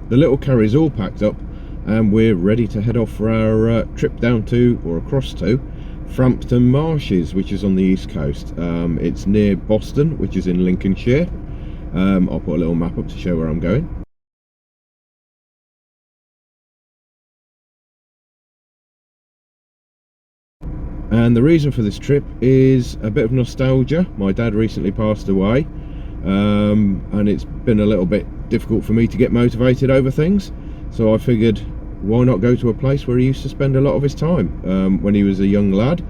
the little carry's all packed up and we're ready to head off for our trip down to, or across to, Frampton marshes, which is on the east coast. It's near Boston, which is in Lincolnshire. I'll put a little map up to show where I'm going. And the reason for this trip is a bit of nostalgia. My dad recently passed away, and it's been a little bit difficult for me to get motivated over things, so I figured, why not go to a place where he used to spend a lot of his time when he was a young lad.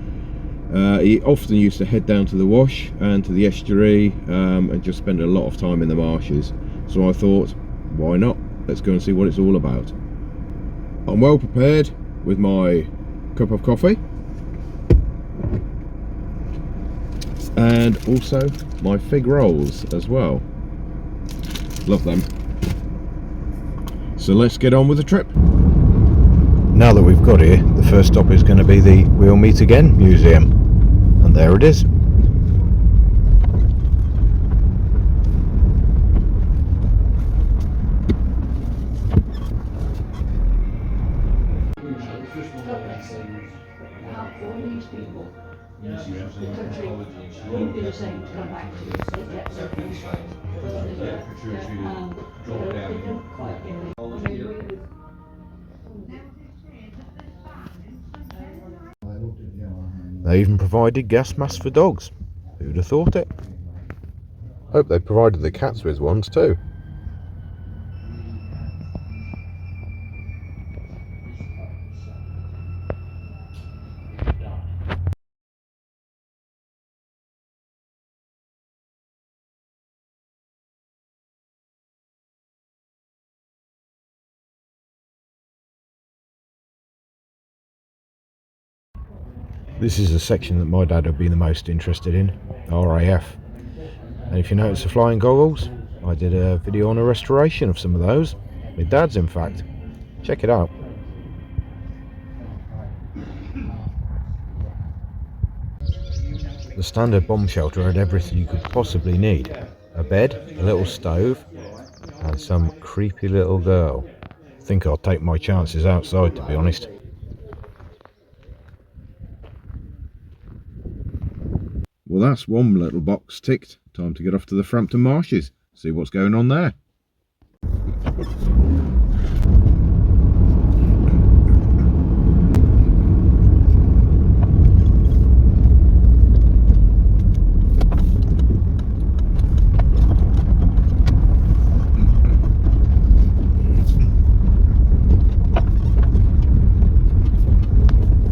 He often used to head down to the Wash and to the estuary, and just spend a lot of time in the marshes. So I thought, why not? Let's go and see what it's all about. I'm well prepared with my cup of coffee and also my fig rolls as well. Love them. So let's get on with the trip. Now that we've got here, the first stop is going to be the We'll Meet Again Museum, and there it is. They even provided gas masks for dogs. Who'd have thought it? Hope they provided the cats with ones too. This is the section that my dad would be the most interested in, RAF. And if you notice the flying goggles, I did a video on a restoration of some of those. My dad's, in fact. Check it out. The standard bomb shelter had everything you could possibly need. A bed, a little stove, and some creepy little girl. I think I'll take my chances outside, to be honest. Well, that's one little box ticked. Time to get off to the Frampton marshes, see what's going on there.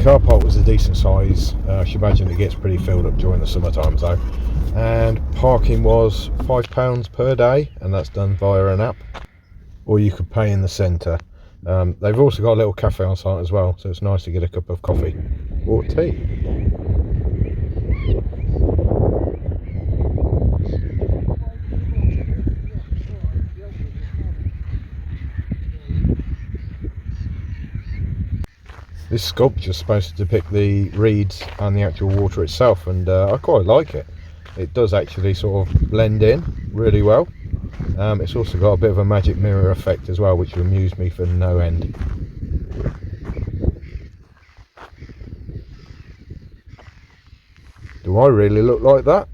Car park was a decent size. I should imagine it gets pretty filled up during the summertime though. And parking was £5 per day, and that's done via an app, or you could pay in the centre. They've also got a little cafe on site as well, so it's nice to get a cup of coffee or tea. This sculpture is supposed to depict the reeds and the actual water itself, and I quite like it. It does actually sort of blend in really well. It's also got a bit of a magic mirror effect as well, which will amuse me for no end. Do I really look like that?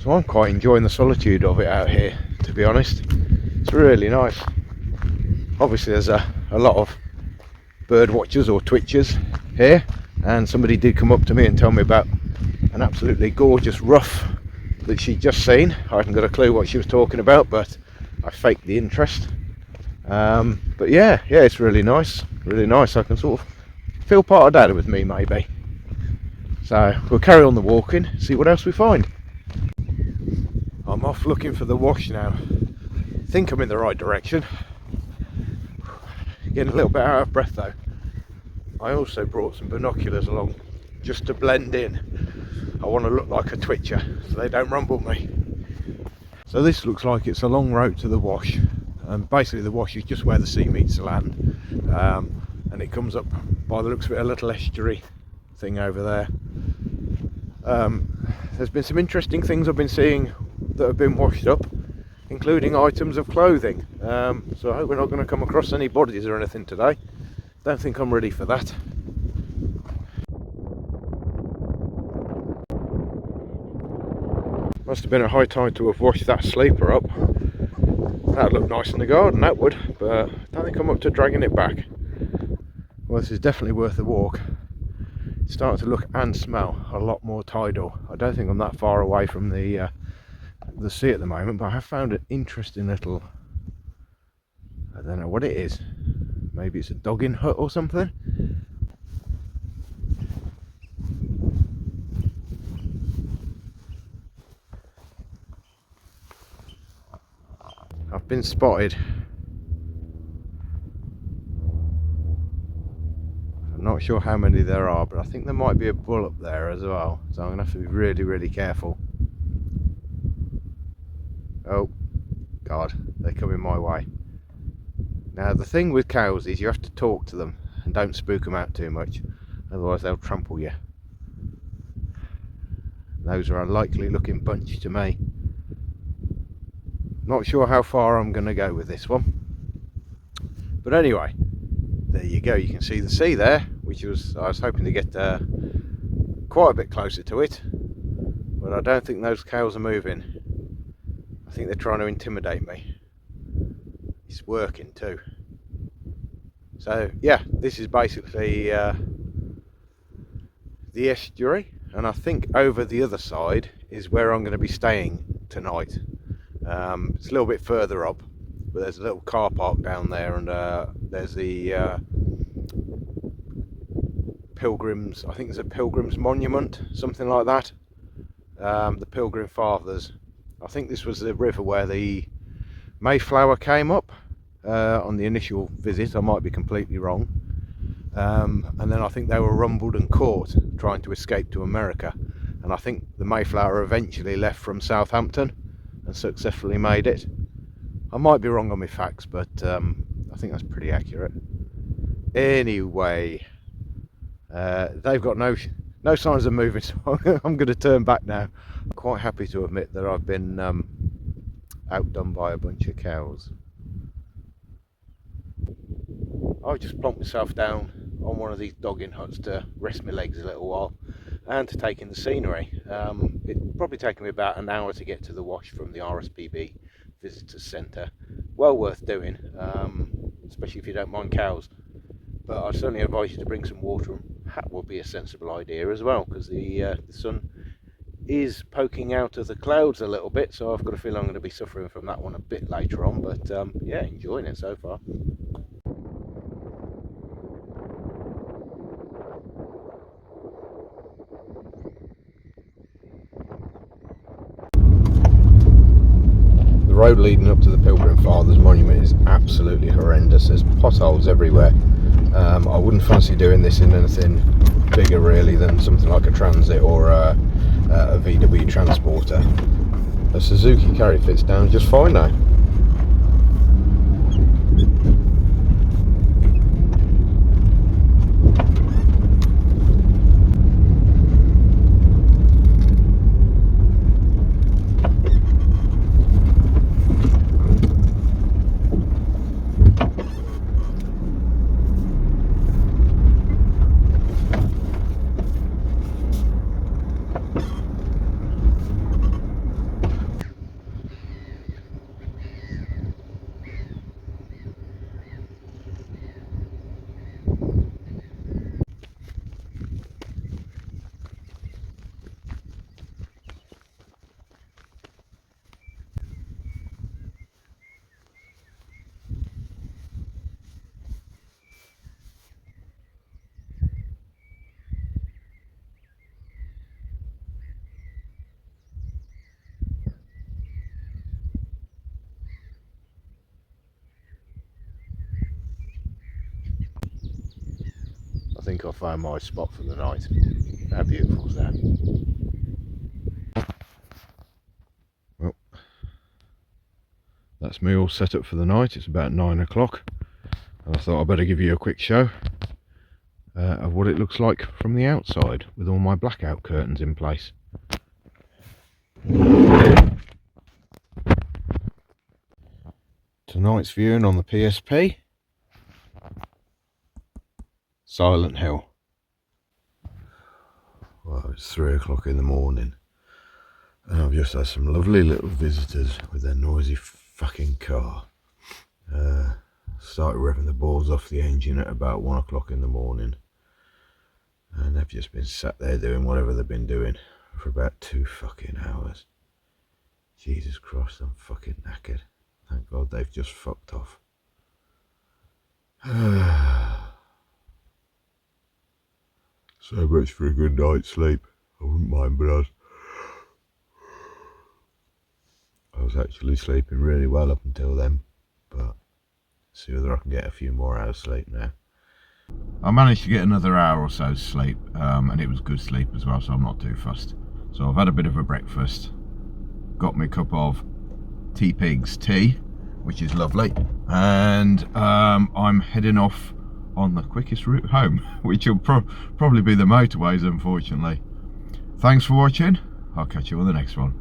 So I'm quite enjoying the solitude of it out here, to be honest. It's really nice. Obviously there's a lot of bird watchers or twitchers here, and somebody did come up to me and tell me about an absolutely gorgeous ruff that she'd just seen. I haven't got a clue what she was talking about, but I faked the interest But yeah, it's really nice, really nice. I can sort of feel part of Dad with me, maybe. So we'll carry on the walking, see what else we find. I'm off looking for the wash now. I think I'm in the right direction. Getting a little bit out of breath though. I also brought some binoculars along just to blend in. I want to look like a twitcher so they don't rumble me. So this looks like it's a long road to the wash. Basically the wash is just where the sea meets the land, and it comes up, by the looks of it, a little estuary thing over there. There's been some interesting things I've been seeing that have been washed up, including items of clothing. So I hope we're not going to come across any bodies or anything today. Don't think I'm ready for that. Must have been a high tide to have washed that sleeper up. That'd look nice in the garden, that would, but I don't think I'm up to dragging it back. Well, this is definitely worth a walk. It's starting to look and smell a lot more tidal. I don't think I'm that far away from the sea at the moment, but I have found an interesting little, I don't know what it is. Maybe it's a dogging hut or something. I've been spotted. I'm not sure how many there are, but I think there might be a bull up there as well, so I'm gonna have to be really, really careful. Oh God, they're coming my way. Now the thing with cows is you have to talk to them and don't spook them out too much, otherwise they'll trample you. Those are a likely looking bunch to me. Not sure how far I'm going to go with this one, but anyway, there you go. You can see the sea there, which I was hoping to get quite a bit closer to it, but I don't think those cows are moving. I think they're trying to intimidate me. It's working too. So yeah, this is basically the estuary, and I think over the other side is where I'm going to be staying tonight. It's a little bit further up, but there's a little car park down there, and there's the Pilgrims, I think there's a Pilgrims monument, something like that. The Pilgrim Fathers. I think this was the river where the Mayflower came up on the initial visit. I might be completely wrong. And then I think they were rumbled and caught trying to escape to America, and I think the Mayflower eventually left from Southampton and successfully made it. I might be wrong on my facts, but I think that's pretty accurate. Anyway, they've got no signs of moving, so I'm going to turn back now. I'm quite happy to admit that I've been outdone by a bunch of cows. I'll just plonk myself down on one of these dogging huts to rest my legs a little while and to take in the scenery. It'd probably take me about an hour to get to the wash from the RSPB Visitors Centre. Well worth doing, especially if you don't mind cows. But I'd certainly advise you to bring some water, and hat would be a sensible idea as well, because the sun is poking out of the clouds a little bit, so I've got a feeling I'm going to be suffering from that one a bit later on, but yeah, enjoying it so far. The road leading up to the Pilgrim Fathers monument is absolutely horrendous. There's potholes everywhere. I wouldn't fancy doing this in anything bigger really than something like a Transit or a VW Transporter. A Suzuki Carry fits down just fine now. think I found my spot for the night. How beautiful is that? Well, that's me all set up for the night. It's about 9 o'clock, and I thought I'd better give you a quick show of what it looks like from the outside with all my blackout curtains in place. Tonight's viewing on the PSP, Silent Hill. Well, it's 3 o'clock in the morning, and I've just had some lovely little visitors with their noisy fucking car. Started revving the balls off the engine at about 1 o'clock in the morning, and they've just been sat there doing whatever they've been doing for about 2 fucking hours. Jesus Christ, I'm fucking knackered. Thank God they've just fucked off. So much for a good night's sleep. I wouldn't mind, but I was actually sleeping really well up until then. But see whether I can get a few more hours sleep now. I managed to get another hour or so sleep, and it was good sleep as well, so I'm not too fussed. So I've had a bit of a breakfast, got me a cup of T-Pig's tea, which is lovely, and I'm heading off on the quickest route home, which will probably be the motorways, unfortunately. Thanks for watching. I'll catch you on the next one.